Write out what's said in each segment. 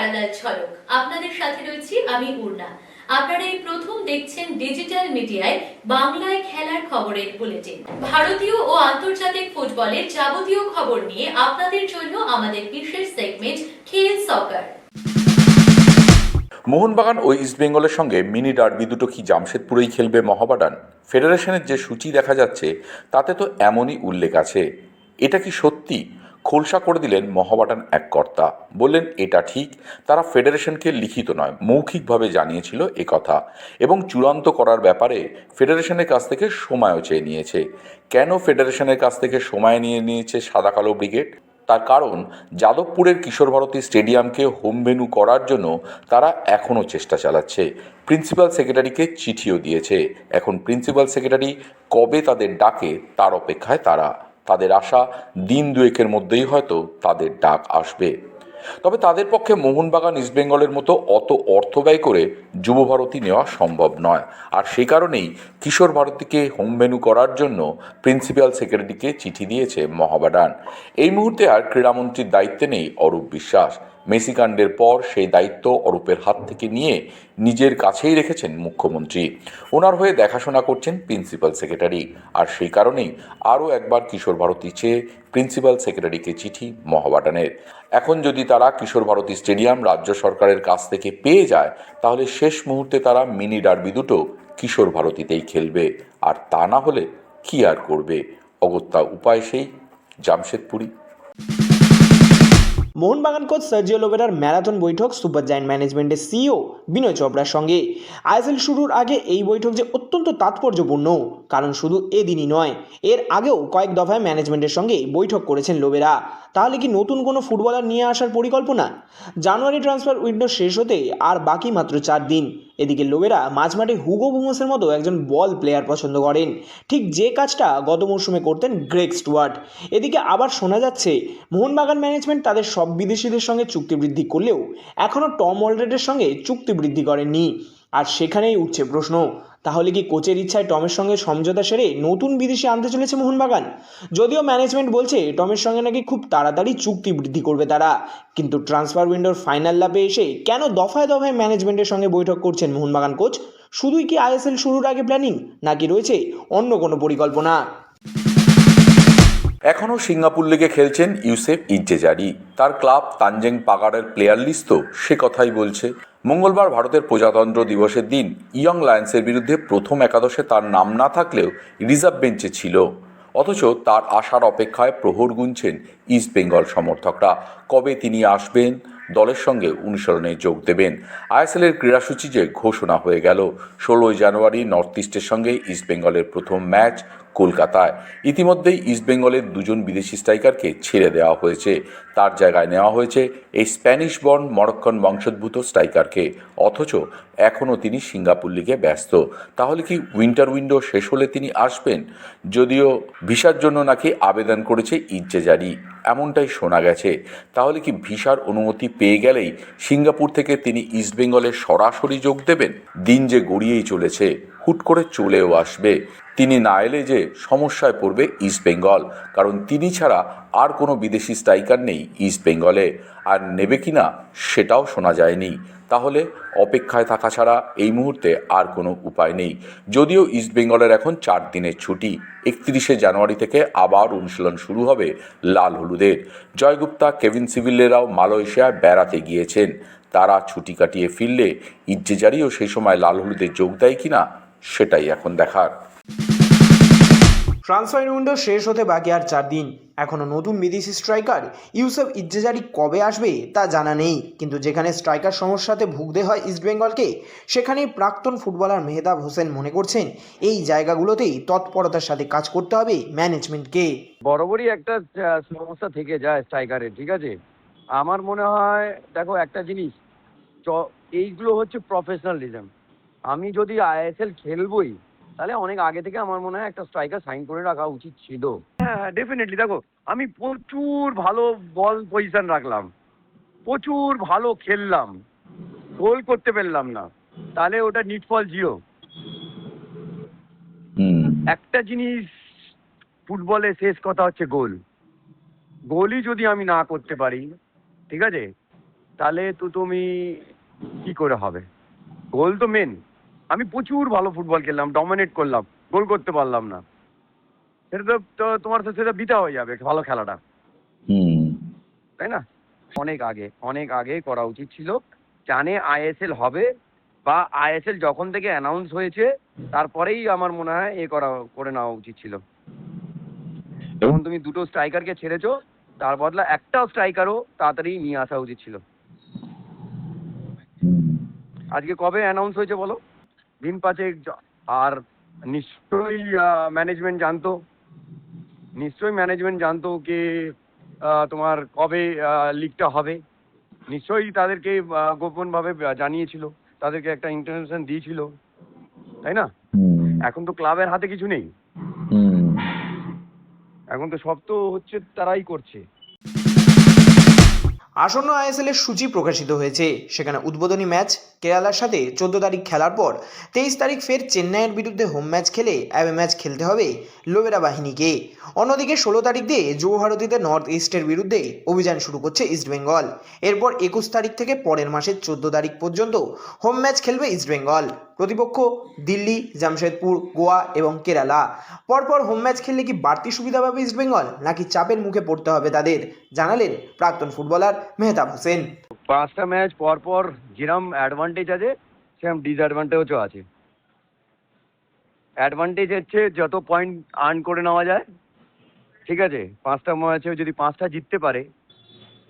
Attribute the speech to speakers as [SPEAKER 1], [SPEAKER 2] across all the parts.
[SPEAKER 1] Parallel ঝলক। আপনাদের সাথে রয়েছি আমি পূর্ণা। আপনারা এই প্রথম দেখছেন ডিজিটাল মিডিয়ায় বাংলায় খেলার খবরের বুলেটিন। ভারতীয় ও আন্তর্জাতিক ফুটবলের যাবতীয় খবর নিয়ে আপনাদের জন্য আমাদের বিশেষ সেগমেন্ট খেল সকার।
[SPEAKER 2] মোহনবাগান ও ইস্টবেঙ্গলের সঙ্গে মিনি ডার্বি দুটো কি জামশেদপুরেই খেলবে মহাবাডান? ফেডারেশনের যে সূচি দেখা যাচ্ছে তাতে তো এমনই উল্লেখ আছে। এটা কি সত্যি? খোলসা করে দিলেন মহাবাডান এক কর্তা। বললেন এটা ঠিক, তারা ফেডারেশনকে লিখিত নয় মৌখিকভাবে জানিয়েছিল একথা, এবং চূড়ান্ত করার ব্যাপারে ফেডারেশনের কাছ থেকে সময়ও চেয়ে নিয়েছে। কেন ফেডারেশনের কাছ থেকে সময় নিয়েছে সাদা কালো ব্রিগেড? তার কারণ যাদবপুরের কিশোর ভারতী স্টেডিয়ামকে হোম ভেন্যু করার জন্য তারা এখনও চেষ্টা চালাচ্ছে। প্রিন্সিপাল সেক্রেটারিকে চিঠিও দিয়েছে। এখন প্রিন্সিপাল সেক্রেটারি কবে তাদের ডাকে তার অপেক্ষায় তারা। তাদের আশা দিন দুয়েকের মধ্যেই হয়তো তাদের ডাক আসবে। তবে তাদের পক্ষে মোহনবাগান ইস্টবেঙ্গলের মতো অত অর্থ ব্যয় করে যুব ভারতী নেওয়া সম্ভব নয়। আর সেই কারণেই কিশোর ভারতীকে হোম ভেন্যু করার জন্য প্রিন্সিপাল সেক্রেটারিকে চিঠি দিয়েছে মহাবাডান। এই মুহূর্তে আর ক্রীড়ামন্ত্রীর দায়িত্বে নেই অরূপ বিশ্বাস। মেসি কাণ্ডের পর সেই দায়িত্ব অরূপের হাত থেকে নিয়ে নিজের কাছেই রেখেছেন মুখ্যমন্ত্রী। ওনার হয়ে দেখাশোনা করছেন প্রিন্সিপাল সেক্রেটারি। আর সেই কারণেই আরও একবার কিশোর ভারতী চেয়ে প্রিন্সিপাল সেক্রেটারিকে চিঠি মহাবাডানের। এখন যদি তারা কিশোর ভারতী স্টেডিয়াম রাজ্য সরকারের কাছ থেকে পেয়ে যায়, তাহলে শেষ মুহূর্তে তারা মিনি ডার্বি দুটো কিশোর ভারতীতেই খেলবে। আর তা না হলে কি আর করবে? অগত্যা উপায় সেই জামশেদপুরি।
[SPEAKER 3] মোহনবাগান কোচ সার্জিও লোবেরার ম্যারাথন বৈঠক সুপার জায়ান্ট ম্যানেজমেন্টের সিইও বিনয় চোপড়ার সঙ্গে। আইএসএল শুরুর আগে এই বৈঠক যে অত্যন্ত তাৎপর্যপূর্ণ, কারণ শুধু এদিনই নয়, এর আগেও কয়েক দফায় ম্যানেজমেন্টের সঙ্গে বৈঠক করেছেন লোবেরা। তাহলে কি নতুন কোনো ফুটবলার নিয়ে আসার পরিকল্পনা? জানুয়ারি ট্রান্সফার উইন্ডো শেষ হতে আর বাকি মাত্র 4 দিন। এদিকে লোবেরা মাঝমাঠে হুগো বুমোসের মতো একজন বল প্লেয়ার পছন্দ করেন, ঠিক যে কাজটা গত মৌসুমে করতেন গ্রেগ স্টুয়ার্ট। এদিকে আবার শোনা যাচ্ছে মোহনবাগান ম্যানেজমেন্ট তাদের সব বিদেশিদের সঙ্গে চুক্তি বৃদ্ধি করলেও এখনও টম অলরেডের সঙ্গে চুক্তি বৃদ্ধি করেননি। আর সেখানেই উঠছে প্রশ্ন, তাহলে কি কোচের ইচ্ছায় টমের সঙ্গে সমঝোতা সেরে নতুন বিদেশি আনতে চলেছে মোহনবাগান? যদিও ম্যানেজমেন্ট বলছে টমের সঙ্গে নাকি খুব তাড়াতাড়ি চুক্তি বৃদ্ধি করবে তারা, কিন্তু ট্রান্সফার উইন্ডোর ফাইনাল লাপে এসে কেন দফায় দফায় ম্যানেজমেন্টের সঙ্গে বৈঠক করছেন মোহনবাগান কোচ? শুধুই কি আইএসএল শুরুর আগে প্ল্যানিং, নাকি রয়েছে অন্য কোনো পরিকল্পনা?
[SPEAKER 2] এখনও সিঙ্গাপুর লিগে খেলছেন ইউসেফ ইজ্জেজারি। তার ক্লাব তানজেং পাগারের প্লেয়ার লিস্ট তো সে কথাই বলছে। মঙ্গলবার ভারতের প্রজাতন্ত্র দিবসের দিন ইয়ং লায়ন্সের বিরুদ্ধে প্রথম একাদশে তার নাম না থাকলেও রিজার্ভ বেঞ্চে ছিল। অথচ তার আসার অপেক্ষায় প্রহর গুনছেন ইস্টবেঙ্গল সমর্থকরা। কবে তিনি আসবেন, দলের সঙ্গে অনুশীলনে যোগ দেবেন। আইএসএলের ক্রীড়াসূচি যে ঘোষণা হয়ে গেল। 16 জানুয়ারি নর্থ ইস্টের সঙ্গে ইস্টবেঙ্গলের প্রথম ম্যাচ কলকাতায়। ইতিমধ্যেই ইস্টবেঙ্গলের দুজন বিদেশি স্ট্রাইকারকে ছেড়ে দেওয়া হয়েছে। তার জায়গায় নেওয়া হয়েছে এই স্প্যানিশ বর্ন মরক্কন বংশোদ্ভূত স্ট্রাইকারকে। অথচ এখনও তিনি সিঙ্গাপুর লিগে ব্যস্ত। তাহলে কি উইন্টার উইন্ডো শেষ হলে তিনি আসবেন? যদিও ভিসার জন্য নাকি আবেদন করেছে ইজ্জেজারি, এমনটাই শোনা গেছে। তাহলে কি ভিসার অনুমতি পেয়ে গেলেই সিঙ্গাপুর থেকে তিনি ইস্টবেঙ্গলে সরাসরি যোগ দেবেন? দিন যে গড়িয়েই চলেছে, হুট করে চলেও আসবে। তিনি না এলে যে সমস্যায় পড়বে ইস্টবেঙ্গল, কারণ তিনি ছাড়া আর কোনো বিদেশি স্ট্রাইকার নেই ইস্টবেঙ্গলে। আর নেবে কিনা সেটাও শোনা যায়নি। তাহলে অপেক্ষায় থাকা ছাড়া এই মুহূর্তে আর কোনো উপায় নেই। যদিও ইস্টবেঙ্গলের এখন 4 দিনের ছুটি। 31শে জানুয়ারি থেকে আবার অনুশীলন শুরু হবে লাল হলুদের। জয়গুপ্তা, কেভিন সিভিলেরাও মালয়েশিয়ায় বেড়াতে গিয়েছেন। তারা ছুটি কাটিয়ে ফিরলে ইজ্জেজারিও সেই সময় লাল হলুদে যোগ দেয় কিনা সেটাই এখন দেখার।
[SPEAKER 3] ট্রান্সফার উইন্ডো শেষ হতে বাকি আর 4 দিন। এখনও নতুন বিদেশি স্ট্রাইকার ইউসেফ ইজ্জেজারি কবে আসবে তা জানা নেই। কিন্তু যেখানে স্ট্রাইকার সমস্যাতে ভুগতে হয় ইস্টবেঙ্গলকে, সেখানেই প্রাক্তন ফুটবলার মেহতাব হোসেন মনে করছেন এই জায়গাগুলোতেই তৎপরতার সাথে কাজ করতে হবে ম্যানেজমেন্টকে।
[SPEAKER 4] বরাবরই একটা সমস্যা থেকে যায় স্ট্রাইকারের, ঠিক আছে? আমার মনে হয়, দেখো একটা জিনিস, এইগুলো হচ্ছে প্রফেশনালিজম। আমি যদি আইএসএল খেলবই, তাহলে অনেক আগে থেকে আমার মনে হয় একটা স্ট্রাইকার সাইন করে রাখা উচিত ছিল। হ্যাঁ, ডেফিনেটলি। দেখো, আমি প্রচুর ভালো বল পজিশন রাখলাম, প্রচুর ভালো খেললাম, গোল করতে পারলাম না, তাহলে ওটা নিট ফল জিরো। একটা জিনিস, ফুটবলে শেষ কথা হচ্ছে গোল। গোলই যদি আমি না করতে পারি, ঠিক আছে, তাহলে তো তুমি কি করে হবে? গোল তো মেন। আমি প্রচুর ভালো ফুটবল খেললাম, ডমিনেট করলাম, গোল করতে পারলাম না, সেটা তো তোমার তো সেটা বৃথা হয়ে যাবে ভালো খেলাটা,
[SPEAKER 2] হুম
[SPEAKER 4] তাই না? অনেক আগে করা উচিত ছিল। জানে আইএসএল হবে বা আইএসএল যখন থেকে অ্যানাউন্স হয়েছে তারপরেই আমার মনে হয় করে নেওয়া উচিত ছিল। যখন তুমি দুটো স্ট্রাইকারকে ছেড়েছো, তার বদলা একটাও স্ট্রাইকারও তাড়াতাড়ি নিয়ে আসা উচিত ছিল। আজকে কবে অ্যানাউন্স হয়েছে বলো? দিন পাঁচেক আর নিশ্চয়ই ম্যানেজমেন্ট জানতো কি তোমার কবে লিগটা হবে। নিশ্চয়ই তাদেরকে গোপনভাবে জানিয়েছিল, তাদেরকে একটা ইনফরমেশন দিয়েছিল, তাই না? এখন তো ক্লাবের হাতে কিছু নেই, এখন তো সব তো হচ্ছে তারাই করছে।
[SPEAKER 3] আসন্ন আইএসএল এর সূচি প্রকাশিত হয়েছে। সেখানে উদ্বোধনী ম্যাচ কেরালার সাথে 14 তারিখ খেলার পর 23 তারিখ ফের চেন্নাইয়ের বিরুদ্ধে হোম ম্যাচ খেলে অ্যাওয়ে ম্যাচ খেলতে হবে লোবেরা বাহিনীকে। অন্যদিকে 16 তারিখ দিয়ে যুব ভারতীতে নর্থ ইস্টের বিরুদ্ধে অভিযান শুরু করছে ইস্টবেঙ্গল। এরপর 21 তারিখ থেকে পরের মাসের 14 তারিখ পর্যন্ত হোম ম্যাচ খেলবে ইস্টবেঙ্গল। প্রতিপক্ষ দিল্লি, জামশেদপুর, গোয়া এবং কেরালা। পরপর হোম ম্যাচ খেললে কি বাড়তি সুবিধা পাবে ইস্টবেঙ্গল, নাকি চাপের মুখে পড়তে হবে তাদের, জানালেন প্রাক্তন ফুটবলার মেহতাব হোসেন।
[SPEAKER 4] 5টা ম্যাচ পর যেরকম অ্যাডভান্টেজ আছে সেরকম ডিসঅ্যাডভান্টেজও আছে। অ্যাডভান্টেজ হচ্ছে যত পয়েন্ট আর্ন করে নেওয়া যায়, ঠিক আছে? 5টা ম্যাচে যদি 5টা জিততে পারে,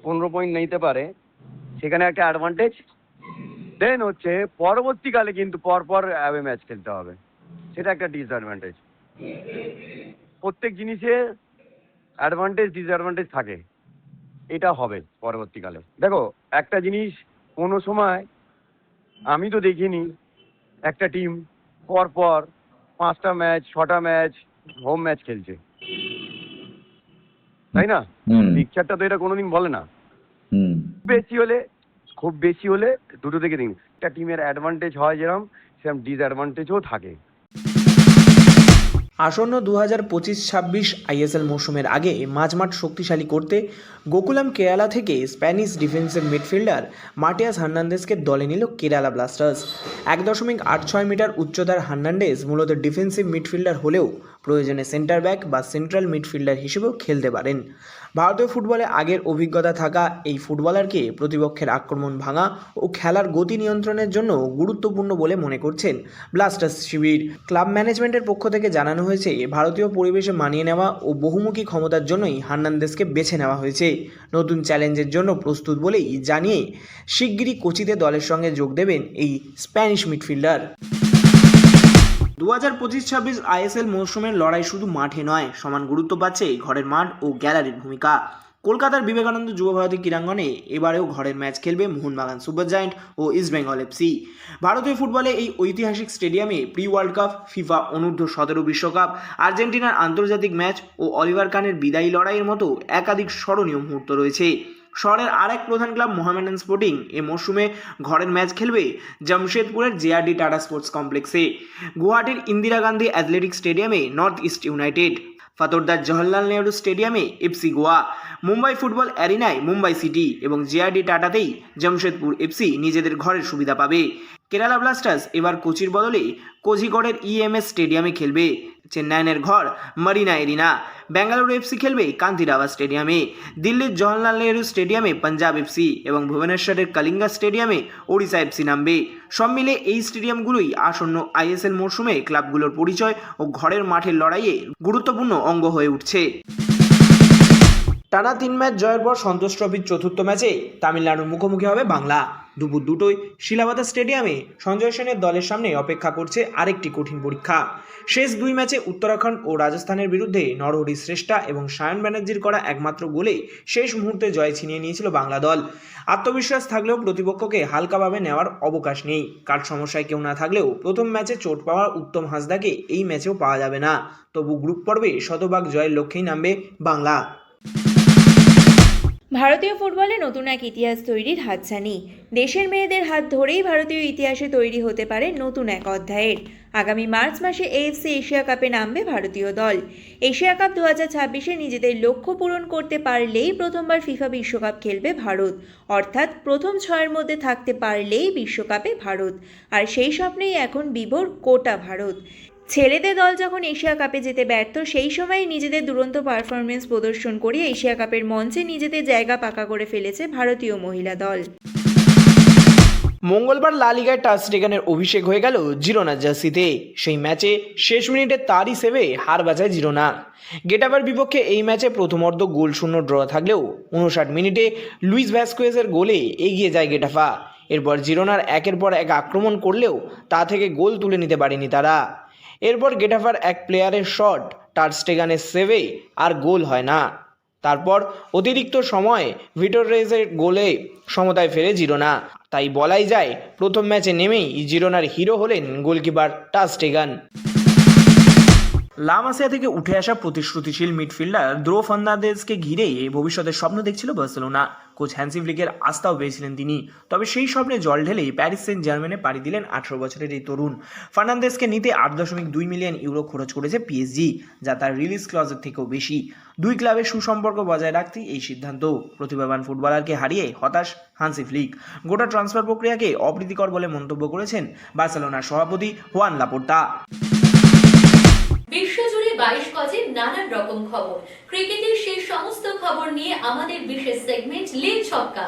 [SPEAKER 4] 15 পয়েন্ট নিতে পারে, সেখানে একটা অ্যাডভান্টেজ। দেন হচ্ছে পরবর্তীকালে কিন্তু পরপর অ্যাওয়ে ম্যাচ খেলতে হবে, সেটা একটা ডিসঅ্যাডভান্টেজ। প্রত্যেক জিনিসে অ্যাডভান্টেজ ডিসঅ্যাডভান্টেজ থাকে, এটা হবে পরবর্তীকালে। দেখো একটা জিনিস, কোনো সময় আমি তো দেখিনি একটা টিম পরপর 5টা ম্যাচ 6টা ম্যাচ হোম ম্যাচ খেলছে, তাই না? পিকচারটা তো এটা কোনোদিন বলে না। খুব বেশি হলে দুটো থেকে তিন একটা টিমের অ্যাডভান্টেজ হয়, যেরকম সেরকম ডিসঅ্যাডভান্টেজও থাকে।
[SPEAKER 3] আসন্ন 2025-26 আইএসএল মৌসুমের আগে মাঝমাঠ শক্তিশালী করতে গোকুলাম কেরালা থেকে স্প্যানিশ ডিফেন্সিভ মিডফিল্ডার মাটিয়াস হার্নান্দেজকে দলে নিল কেরালা ব্লাস্টার্স। 1.86 মিটার উচ্চতার হার্নান্ডেজ মূলত ডিফেন্সিভ মিডফিল্ডার হলেও প্রয়োজনে সেন্টার ব্যাক বা সেন্ট্রাল মিডফিল্ডার হিসেবেও খেলতে পারেন। ভারতীয় ফুটবলে আগের অভিজ্ঞতা থাকা এই ফুটবলারকে প্রতিপক্ষের আক্রমণ ভাঙা ও খেলার গতি নিয়ন্ত্রণের জন্য গুরুত্বপূর্ণ বলে মনে করছেন ব্লাস্টার্স শিবির। ক্লাব ম্যানেজমেন্টের পক্ষ থেকে জানানো হয়েছে, ভারতীয় পরিবেশে মানিয়ে নেওয়া ও বহুমুখী ক্ষমতার জন্যই হার্নান্দেজকে বেছে নেওয়া হয়েছে। নতুন চ্যালেঞ্জের জন্য প্রস্তুত বলেই জানিয়ে শিগগিরই কোচিতে দলের সঙ্গে যোগ দেবেন এই স্প্যানিশ মিডফিল্ডার। 2025-26 আইএসএল মৌসুমের লড়াই শুধু মাঠে নয়, সমান গুরুত্ব পাচ্ছে ঘরের মাঠ ও গ্যালারির ভূমিকা। কলকাতার বিবেকানন্দ যুব ভারতী ক্রীড়াঙ্গনে এবারেও ঘরের ম্যাচ খেলবে মোহনবাগান সুপার জায়ান্ট ও ইস্টবেঙ্গল এফসি। ভারতীয় ফুটবলে এই ঐতিহাসিক স্টেডিয়ামে প্রি ওয়ার্ল্ড কাপ, ফিফা অনূর্ধ্ব-17 বিশ্বকাপ, আর্জেন্টিনার আন্তর্জাতিক ম্যাচ ও অলিভার কানের বিদায়ী লড়াইয়ের মতো একাধিক স্মরণীয় মুহূর্ত রয়েছে। শহরের আরেক প্রধান ক্লাব মোহামেডান স্পোর্টিং এ মরশুমে ঘরের ম্যাচ খেলবে জামশেদপুরের জেআরডি টাটা স্পোর্টস কমপ্লেক্সে। গুয়াহাটির ইন্দিরা গান্ধী অ্যাথলেটিক স্টেডিয়ামে নর্থ ইস্ট ইউনাইটেড, ফাতোরদার জওহরলাল নেহরু স্টেডিয়ামে এফসি গোয়া, মুম্বাই ফুটবল অ্যারিনায় মুম্বাই সিটি এবং জেআরডি টাটাতেই জামশেদপুর এফসি নিজেদের ঘরের সুবিধা পাবে। কেরালা ব্লাস্টার্স এবার কোচির বদলে কোঝিকোডের ইএমএস স্টেডিয়ামে খেলবে। চেন্নাইয়ের ঘর মারিনা এরিনা। বেঙ্গালুরু এফসি খেলবে কান্তিরাবা স্টেডিয়ামে। দিল্লির জওহরলাল নেহরু স্টেডিয়ামে পাঞ্জাব এফসি এবং ভুবনেশ্বরের কলিঙ্গা স্টেডিয়ামে ওড়িশা এফসি নামবে। সব মিলে এই স্টেডিয়ামগুলোই আসন্ন আইএসএল মরশুমে ক্লাবগুলোর পরিচয় ও ঘরের মাঠের লড়াইয়ে গুরুত্বপূর্ণ অঙ্গ হয়ে উঠছে। টানা 3 ম্যাচ জয়ের পর সন্তোষ ট্রফির চতুর্থ ম্যাচে তামিলনাড়ুর মুখোমুখি হবে বাংলা। দুপুর 2টোয় শিলাবাতা স্টেডিয়ামে সঞ্জয় সেনের দলের সামনে অপেক্ষা করছে আরেকটি কঠিন পরীক্ষা। শেষ 2 ম্যাচে উত্তরাখণ্ড ও রাজস্থানের বিরুদ্ধে নরহরি শ্রেষ্ঠা এবং সায়ন ব্যানার্জির করা একমাত্র গোলে শেষ মুহূর্তে জয় ছিনিয়ে নিয়েছিল বাংলা দল। আত্মবিশ্বাস থাকলেও প্রতিপক্ষকে হালকাভাবে নেওয়ার অবকাশ নেই। কাঠ সমস্যায় কেউ না থাকলেও প্রথম ম্যাচে চোট পাওয়া উত্তম হাঁসদাকে এই ম্যাচেও পাওয়া যাবে না। তবু গ্রুপ পর্বে শতভাগ জয়ের লক্ষ্যেই নামবে বাংলা।
[SPEAKER 5] ভারতীয় ফুটবলে নতুন এক ইতিহাস তৈরির হাতছানি। দেশের মেয়েদের হাত ধরেই ভারতীয় ইতিহাসে তৈরি হতে পারে নতুন এক অধ্যায়ের। আগামী মার্চ মাসে এএফসি এশিয়া কাপে নামবে ভারতীয় দল। এশিয়া কাপ 2026-এ নিজেদের লক্ষ্য পূরণ করতে পারলেই প্রথমবার ফিফা বিশ্বকাপ খেলবে ভারত, অর্থাৎ প্রথম 6-এর মধ্যে থাকতে পারলেই বিশ্বকাপে ভারত। আর সেই স্বপ্নেই এখন বিভোর গোটা ভারত। ছেলেদের দল যখন এশিয়া কাপে যেতে ব্যর্থ, সেই সময় নিজেদের দুরন্ত পারফরমেন্স প্রদর্শন করে এশিয়া কাপের মঞ্চে নিজেদের জায়গা পাকা করে ফেলেছে ভারতীয় মহিলা দল।
[SPEAKER 3] মঙ্গলবার লা লিগায় টাচ স্টেগানের অভিষেক হয়ে গেল জিরোনার জার্সিতে। সেই ম্যাচে শেষ মিনিটে তারই সেভে হার বাঁচায় জিরোনা। গেটাফার বিপক্ষে এই ম্যাচে প্রথমার্ধ গোল শূন্য ড্র থাকলেও 59 মিনিটে লুইস ভ্যাসকুয়েজের গোলে এগিয়ে যায় গেটাফা। এরপর জিরোনার একের পর এক আক্রমণ করলেও তা থেকে গোল তুলে নিতে পারেনি তারা। এরপর গেটাফার এক প্লেয়ারের শট টার স্টেগানের সেভে আর গোল হয় না। তারপর অতিরিক্ত সময়ে ভিটোর রেজের গোলে সমতায় ফেরে জিরোনা। তাই বলাই যায় প্রথম ম্যাচে নেমেই জিরোনার হিরো হলেন গোলকিপার টার স্টেগান। লা মাসিয়া থেকে উঠে আসা প্রতিশ্রুতিশীল মিডফিল্ডার দ্রো ফার্নান্দেজকে ঘিরেই ভবিষ্যতের স্বপ্ন দেখছিল বার্সেলোনা। কোচ হ্যান্সি ফ্লিকের আস্থাও পেয়েছিলেন তিনি। তবে সেই স্বপ্নে জল ঢেলেই প্যারিস সেন্ট জার্মেনে পাড়ি দিলেন 18 বছরের এই তরুণ। ফার্নান্দেজকে নিতে 8.2 মিলিয়ন ইউরো খরচ করেছে পিএসজি, যা তার রিলিজ ক্লজের থেকেও বেশি। দুই ক্লাবের সুসম্পর্ক বজায় রাখতেই এই সিদ্ধান্ত। প্রতিভাবান ফুটবলারকে হারিয়ে হতাশ হান্সি ফ্লিক। গোটা ট্রান্সফার প্রক্রিয়াকে অপ্রীতিকর বলে মন্তব্য করেছেন বার্সেলোনার সভাপতি হুয়ান লাপোর্তা।
[SPEAKER 1] বিশ্বজুড়ে 22 গজের নানান রকম খবর, ক্রিকেটের সেই সমস্ত খবর নিয়ে আমাদের বিশেষ সেগমেন্ট লীল ছক্কা।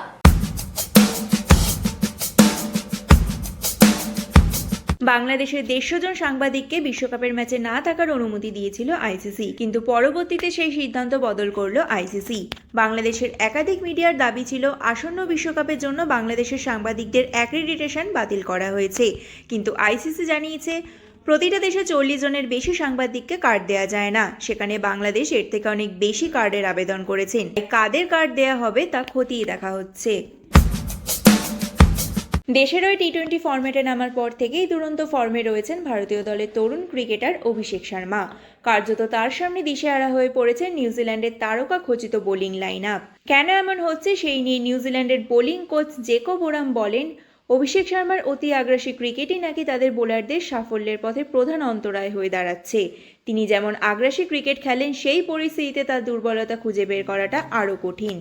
[SPEAKER 5] বাংলাদেশের 150 জন সাংবাদিককে বিশ্বকাপের ম্যাচে না থাকার অনুমতি দিয়েছিল আইসিসি, কিন্তু পরবর্তীতে সেই সিদ্ধান্ত বদল করল আইসিসি। বাংলাদেশের একাধিক মিডিয়ার দাবি ছিল আসন্ন বিশ্বকাপের জন্য বাংলাদেশের সাংবাদিকদের অ্যাক্রেডিটেশন বাতিল করা হয়েছে, কিন্তু আইসিসি জানিয়েছে প্রতিটা দেশে 40 জনের বেশি সাংবাদিককে কার্ড দেওয়া যায় না। সেখানে বাংলাদেশ এর থেকে অনেক বেশি কার্ডের আবেদন করেছেন। কাদের কার্ড দেওয়া হবে তা খতিয়ে দেখা হচ্ছে। দেশের ওই টি-20 ফরম্যাটে নামার পর থেকেই দুরন্ত ফর্মে রয়েছেন ভারতীয় দলের তরুণ ক্রিকেটার অভিষেক শর্মা। কার্যত তার সামনে দিশেহারা হয়ে পড়েছে নিউজিল্যান্ডের তারকা খচিত বোলিং লাইন আপ। কেন এমন হচ্ছে সেই নিয়ে নিউজিল্যান্ডের বোলিং কোচ জেকব ওরাম বলেন, অভিষেক শর্মার অতি আগ্রাসী ক্রিকেটই নাকি তাদের বোলারদের সাফল্যের পথে প্রধান অন্তরায় হয়ে দাঁড়াচ্ছে। তিনি যেমন আগ্রাসী ক্রিকেট খেলেন, সেই পরিস্থিতিতে তার দুর্বলতা খুঁজে বের করাটা আরও কঠিন।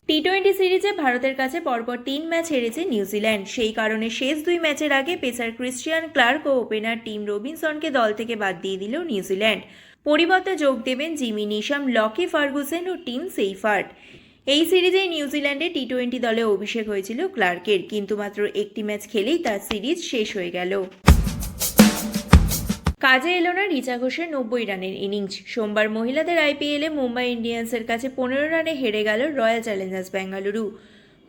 [SPEAKER 5] টি-20 সিরিজে ভারতের কাছে পরপর 3 ম্যাচ হেরেছে নিউজিল্যান্ড। সেই কারণে শেষ 2 ম্যাচের আগে পেসার ক্রিস্টিয়ান ক্লার্ক ও ওপেনার টিম রবিনসনকে দল থেকে বাদ দিয়ে দিল নিউজিল্যান্ড। পরিবর্তে যোগ দেবেন জিমি নিশাম, লকি ফার্গুসন ও টিম সেইফার্ট। এই সিরিজে নিউজিল্যান্ডে টি-20 দলে অভিষেক হয়েছিল ক্লার্কের, কিন্তু মাত্র একটি ম্যাচ খেলেই তার সিরিজ শেষ হয়ে গেল। কাজে এলো না রিচা ঘোষের 90 রানের ইনিংস। সোমবার মহিলাদের আইপিএলে মুম্বাই ইন্ডিয়ান্সের কাছে 15 রানে হেরে গেল রয়্যাল চ্যালেঞ্জার্স বেঙ্গালুরু।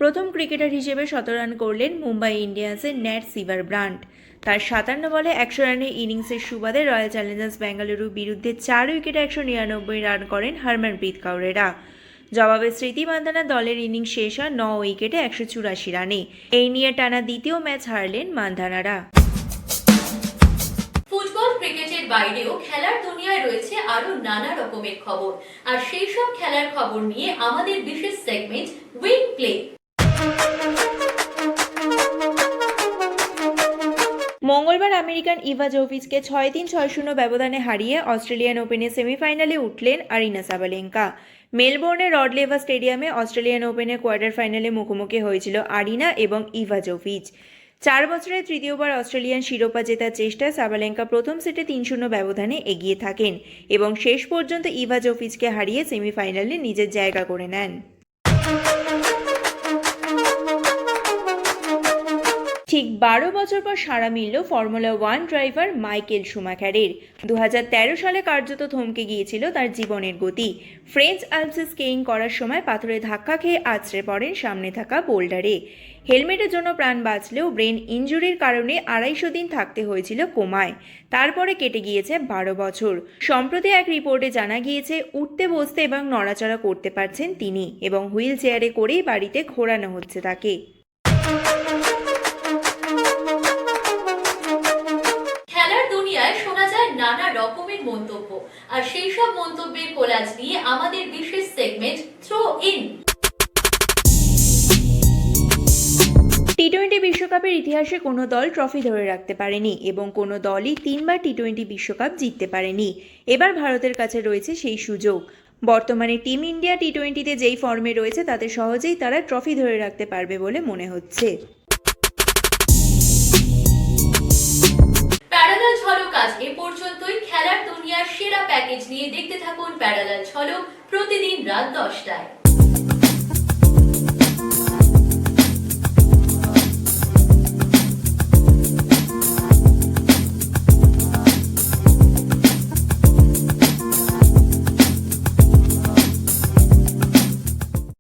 [SPEAKER 5] প্রথম ক্রিকেটার হিসেবে 100 রান করলেন মুম্বাই ইন্ডিয়ান্সের ন্যাট সিভার ব্রান্ট। তার 57 বলে 100 রানের ইনিংসের সুবাদে রয়্যাল চ্যালেঞ্জার্স বেঙ্গালুরুর বিরুদ্ধে 4 উইকেটে 199 রান করেন হরমনপ্রীত কৌরেরা। জবাবে স্মৃতি মান্ধানা দলের ইনিংস শেষ হয় 9 উইকেটে 184 রানে। এই নিয়ে টানা দ্বিতীয় ম্যাচ হারলেন মান্ধানারা।
[SPEAKER 1] ফুটবল ক্রিকেটের বাইরেও খেলার দুনিয়ায় রয়েছে আরো নানা রকমের খবর, আর সেই সব খেলার খবর নিয়ে আমাদের বিশেষ সেগমেন্ট উইন প্লে।
[SPEAKER 5] মঙ্গলবার আমেরিকান ইভা জোভিচকে 6-3, 6-0 ব্যবধানে হারিয়ে অস্ট্রেলিয়ান ওপেনের সেমিফাইনালে উঠলেন আরিনা সাবালেঙ্কা। মেলবোর্নের রড লেভার স্টেডিয়ামে অস্ট্রেলিয়ান ওপেনের কোয়ার্টার ফাইনালে মুখোমুখি হয়েছিল আরিনা এবং ইভা জোভিচ। 4 বছরের তৃতীয়বার অস্ট্রেলিয়ান শিরোপা জেতার চেষ্টায় সাবালেঙ্কা প্রথম সেটে 3-0 ব্যবধানে এগিয়ে থাকেন এবং শেষ পর্যন্ত ইভা জোভিচকে হারিয়ে সেমিফাইনালে নিজের জায়গা করে নেন। ঠিক 12 বছর পর সাড়া মিলল ফর্মুলা 1 ড্রাইভার মাইকেল শুমাখারের। 2013 সালে কার্যত থমকে গিয়েছিল তার জীবনের গতি। ফ্রেঞ্চ আলপসে স্কিইং করার সময় পাথরে ধাক্কা খেয়ে আছড়ে পড়েন সামনে থাকা বোল্ডারে। হেলমেটের জন্য প্রাণ বাঁচলেও ব্রেন ইনজুরির কারণে 250 দিন থাকতে হয়েছিল কোমায়। তারপরে কেটে গিয়েছে 12 বছর। সম্প্রতি এক রিপোর্টে জানা গিয়েছে উঠতে বসতে এবং নড়াচড়া করতে পারছেন তিনি, এবং হুইল চেয়ারে করেই বাড়িতে ঘোরানো হচ্ছে তাকে।
[SPEAKER 1] খেলার দুনিয়ায় শোনা যায় নানা রকমের মন্তব্য, আর সেই সব মন্তব্যের কোলাজ নিয়ে আমাদের বিশেষ সেগমেন্ট থ্রো ইন।
[SPEAKER 5] টি-20 বিশ্বকাপের ইতিহাসে কোনো দল ট্রফি ধরে রাখতে পারেনি এবং কোনো দলই 3বার টি-20 বিশ্বকাপ জিততে পারেনি। এবার ভারতের কাছে রয়েছে সেই সুযোগ। বর্তমানে টিম ইন্ডিয়া টি-20তে যেই ফর্মে রয়েছে তাতে সহজেই তারা ট্রফি ধরে রাখতে পারবে বলে মনে হচ্ছে।
[SPEAKER 1] প্যারালাল ঝলক আজ এ পর্যন্তই। খেলার দুনিয়ার সেরা প্যাকেজ নিয়ে দেখতে থাকুন প্যারালাল ঝলক প্রতিদিন রাত 10টায়।